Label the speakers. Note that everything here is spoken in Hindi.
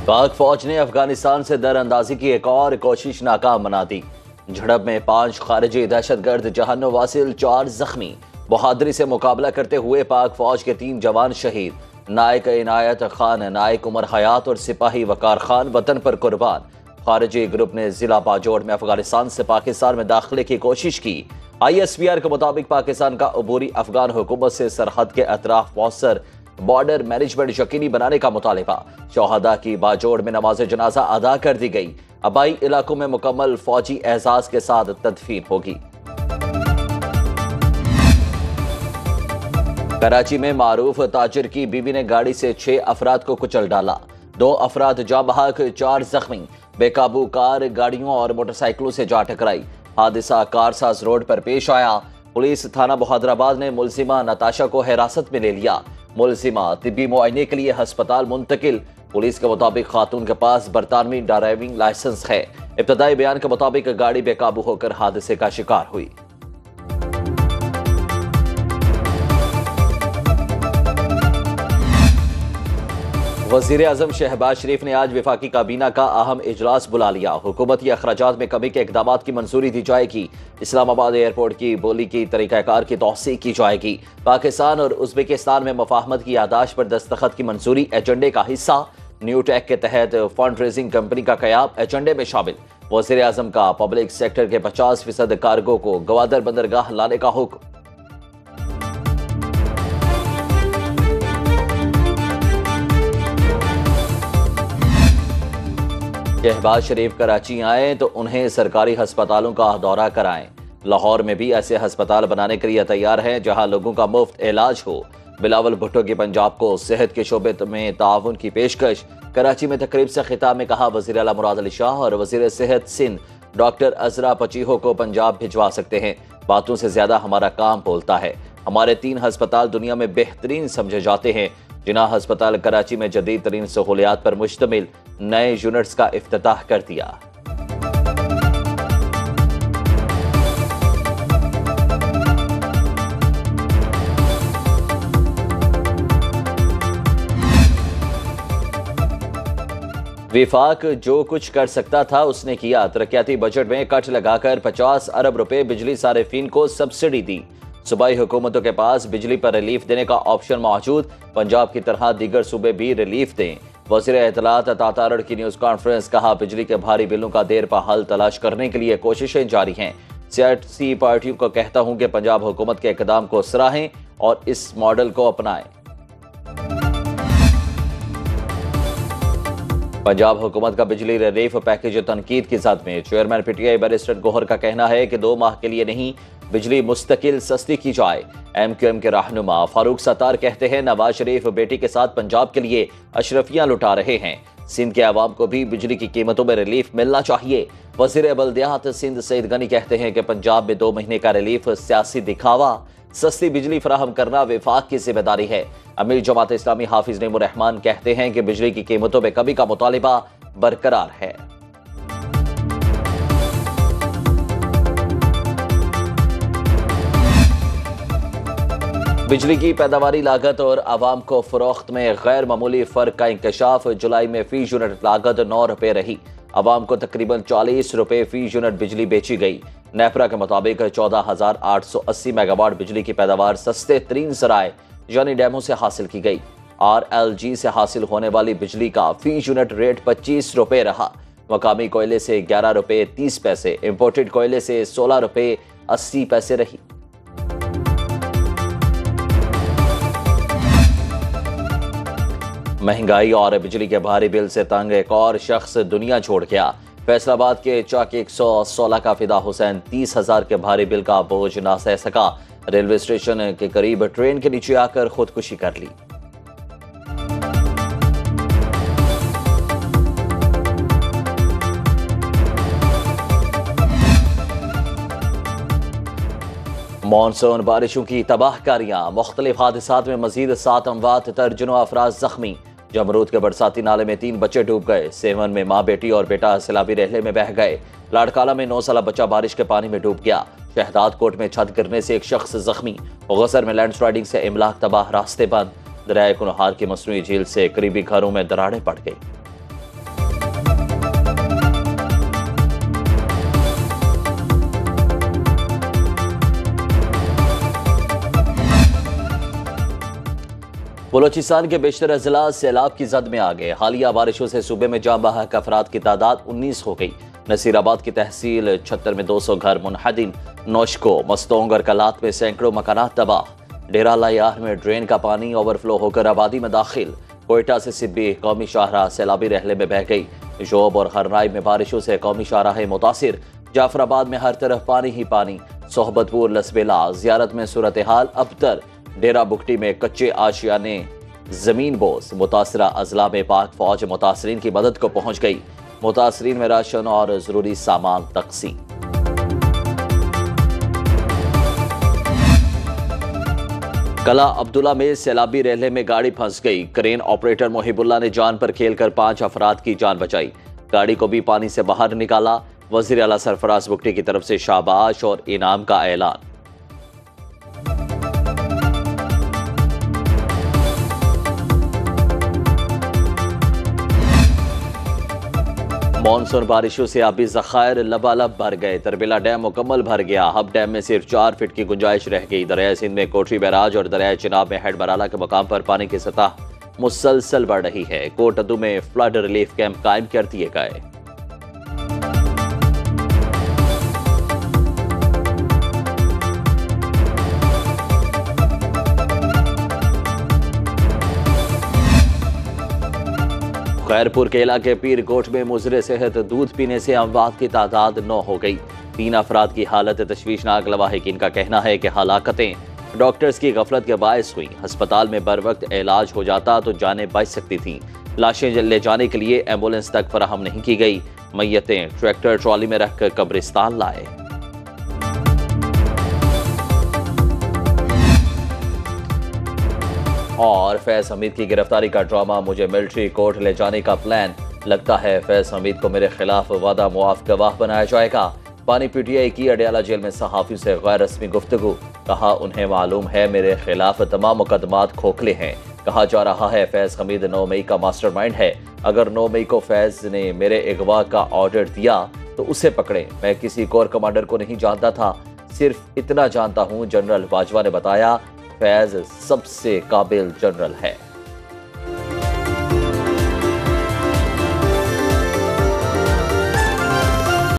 Speaker 1: पाक फौज ने अफगानिस्तान से दरअंदाजी की एक और कोशिश नाकाम बना दी। झड़प में 5 खारिजी दहशतगर्द जहानो वासिल 4 जख्मी। बहादुरी से मुकाबला करते हुए पाक फौज के 3 जवान शहीद। नायक इनायत खान, नायक उमर हयात और सिपाही वकार खान वतन पर कुर्बान। खारिजी ग्रुप ने जिला बाजोड़ में अफगानिस्तान से पाकिस्तान में दाखिले की कोशिश की। ISPR के मुताबिक पाकिस्तान का अबूरी अफगान हुकूमत से सरहद के अतराफ मौसर बॉर्डर मैनेजमेंट यकीनी बनाने का मुतालिबा। शोहदा की बाजोड़ में नमाज जनाजा अदा कर दी गई। आबाई इलाकों में मुकम्मल फौजी एहसास के साथ तदफीन होगी। कराची में मारूफ ताजिर की बीवी ने गाड़ी से 6 अफराद को कुचल डाला। 2 अफराद जाँ बहक, 4 जख्मी। बेकाबू कार गाड़ियों और मोटरसाइकिलों से जा टकराई। हादसा कारसाज रोड पर पेश आया। पुलिस थाना बहादुराबाद ने मुलजिमा नताशा को हिरासत में ले लिया। मुलजिमा तिब्बी मुआयने के लिए अस्पताल मुंतकिल। पुलिस के मुताबिक खातून के पास बरतानवी ड्राइविंग लाइसेंस है। इब्तदाई बयान के मुताबिक गाड़ी बेकाबू होकर हादसे का शिकार हुई। वज़ीर आज़म शहबाज शरीफ ने आज वफाकी काबीना का अहम इजलास बुला लिया। हुकूमती अखराजात में कमी के इकदामात की मंजूरी दी जाएगी। इस्लामाबाद एयरपोर्ट की बोली की तरीक़ाकार की तौसीक की जाएगी। पाकिस्तान और उज़्बेकिस्तान में मुफाहमत की यादाश्त पर दस्तखत की मंजूरी एजेंडे का हिस्सा। न्यू टेक के तहत फंड रेजिंग कंपनी का क़याम एजेंडे में शामिल। वज़ीर आज़म का पब्लिक सेक्टर के 50% कार्गो को गवादर बंदरगाह लाने का हुक्म। शहबाज शरीफ कराची आए तो उन्हें सरकारी अस्पतालों का दौरा कराएं। लाहौर में भी ऐसे अस्पताल बनाने के लिए तैयार हैं जहां लोगों का मुफ्त इलाज हो। बिलावल भुट्टो की पंजाब को सेहत के शोबे में ताउन की पेशकश। कराची में तकरीब से खिताब में कहा, वज़ीर आला मुराद अली शाह और वज़ीर सेहत सिंध डॉक्टर अजरा पचीहो को पंजाब भिजवा सकते हैं। बातों से ज्यादा हमारा काम बोलता है। हमारे 3 अस्पताल दुनिया में बेहतरीन समझे जाते हैं। जिना अस्पताल कराची में जदीद तरीन सहूलियात पर मुश्तमिल नए यूनिट्स का इफ्तिताह कर दिया। विफाक जो कुछ कर सकता था उसने किया। तरक्याती बजट में कट लगाकर 50 अरब रुपए बिजली सारिफीन को सब्सिडी दी। सूबाई हुकूमतों के पास बिजली पर रिलीफ देने का ऑप्शन मौजूद। पंजाब की तरह दीगर सूबे भी रिलीफ दें। वज़ीर इत्तलात तातारड़ की न्यूज़ कॉन्फ्रेंस, कहा बिजली के भारी बिलों का देर पर हल तलाश करने के लिए कोशिशें जारी हैं। सियासी पार्टियों को कहता हूं कि पंजाब हुकूमत के इक़दाम को सराहें और इस मॉडल को अपनाएं। पंजाब हुकूमत का बिजली रिलीफ पैकेज तनकीद की जद में। चेयरमैन PTI बैरिस्टर गोहर का कहना है कि 2 माह के लिए नहीं, बिजली मुस्तकिल सस्ती की जाए। MQM के रहनुमा फारूक सत्तार कहते हैं, नवाज शरीफ बेटी के साथ पंजाब के लिए अशरफियां लुटा रहे हैं। सिंध के अवाम को भी बिजली की कीमतों में रिलीफ मिलना चाहिए। वज़ीर बल्दियात सिंध सईद गनी कहते हैं कि पंजाब में 2 महीने का रिलीफ सियासी दिखावा। सस्ती बिजली फराहम करना विफाक की जिम्मेदारी है। अमीर जमात इस्लामी हाफिज नईमुर रहमान कहते हैं कि बिजली की कीमतों में कमी का मुतालिबा बरकरार है। बिजली की पैदावारी लागत और आवाम को फरोख्त में गैर मामूली फ़र्क का इंकशाफ। जुलाई में फी यूनिट लागत 9 रुपये रही। आवाम को तकरीबन 40 रुपये फी यूनिट बिजली बेची गई। नेपरा के मुताबिक 14,880 मेगावाट बिजली की पैदावार सस्ते तरीन ज़राए यानी डैमों से हासिल की गई। RLG से हासिल होने वाली बिजली का फी यूनिट रेट 25 रुपये रहा। मकामी कोयले से 11 रुपये 30 पैसे, इम्पोर्टेड कोयले से 16 रुपये 80 पैसे रही। महंगाई और बिजली के भारी बिल से तंग एक और शख्स दुनिया छोड़ गया। फैसलाबाद के चौक 116 का फिदा हुसैन 30,000 के भारी बिल का बोझ ना सह सका। रेलवे स्टेशन के करीब ट्रेन के नीचे आकर खुदकुशी कर ली। मानसून बारिशों की तबाहकारियां। मुख्तलिफ हादसात में मजीद 7 अमवात, दर्जनों अफराद जख्मी। जमरूद के बरसाती नाले में 3 बच्चे डूब गए। सेवन में माँ बेटी और बेटा सैलाबी रहले में बह गए। लाड़काला में 9 साला बच्चा बारिश के पानी में डूब गया। शहदाद कोट में छत गिरने से एक शख्स जख्मी। गसर में लैंडस्लाइडिंग से इमलाक तबाह, रास्ते बंद। दरियाए कुनहार की मसनूई झील से करीबी घरों में दरारें पड़ गई। बलोचिस्तान के बेशतर अजला सैलाब की जद में आ गए। हालिया बारिशों से सूबे में जाँ बहक अफराद की तादाद 19 हो गई। नसीराबाद की तहसील 76 में 200 घर मुनहदिम। नौशको, मस्तोंग और कलात में सैकड़ों मकानात तबाह। डेरा लायार में ड्रेन का पानी ओवरफ्लो होकर आबादी में दाखिल। कोयटा से सिब्बी कौमी शाहराह सैलाबी रहले में बह गई। जोब और हरनाइब में बारिशों से कौमी शाहराह मुतासिर। जाफराबाद में हर तरफ पानी ही पानी। सोहबतपुर, लसबेला, जियारत में सूरत हाल अबतर। डेरा बुगटी में कच्चे आशियाने जमीन बोस। मुतासरा अजला में पाक फौज मुतासरीन की मदद को पहुंच गई। मुतासरीन में राशन और जरूरी सामान तकसीम। कला अब्दुल्ला में सैलाबी रहले में गाड़ी फंस गई। क्रेन ऑपरेटर मोहिबुल्ला ने जान पर खेलकर 5 अफराद की जान बचाई। गाड़ी को भी पानी से बाहर निकाला। वजीर आला सरफराज बुगटी की तरफ से शाबाश और इनाम का ऐलान। मानसून बारिशों से आबी ज़खायर लबालब भर गए। तरबिला डैम मुकम्मल भर गया। हब डैम में सिर्फ 4 फीट की गुंजाइश रह गई। दरिया सिंध में कोटरी बैराज और दरिया चिनाब में हेड बराला के मुकाम पर पानी की सतह मुसलसल बढ़ रही है। कोटअदू में फ्लड रिलीफ कैंप कायम कर दिए गए। खैरपुर के इलाके पीरकोट में मुजरे सेहत दूध पीने से अमवात की तादाद 9 हो गई। 3 अफराद की हालत तशवीशनाक। लवाहिकीन का कहना है कि हलाकतें डॉक्टर्स की गफलत के बायस हुई। अस्पताल में बर वक्त इलाज हो जाता तो जानें बच सकती थीं। लाशें ले जाने के लिए एम्बुलेंस तक फराहम नहीं की गई। मैयतें ट्रैक्टर ट्रॉली में रखकर कब्रिस्तान लाए। और फैज हमीद की गिरफ्तारी का ड्रामा, मुझे मिलिट्री कोर्ट ले जाने का प्लान। लगता है फैज हमीद को मेरे खिलाफ वादा मुआफ गवाह बनाया जाएगा। पानी पीटीआई की अडयाला जेल में सहाफियों से गैर रस्मी गुफ्तगू। कहा उन्हें मालूम है मेरे खिलाफ तमाम मुकदमात खोखले हैं। कहा जा रहा है फैज हमीद 9 मई का मास्टरमाइंड है। अगर 9 मई को फैज ने मेरे अगवा का ऑर्डर दिया तो उसे पकड़े। मैं किसी कोर कमांडर को नहीं जानता था, सिर्फ इतना जानता हूं जनरल बाजवा ने बताया फैज सबसे काबिल जनरल है।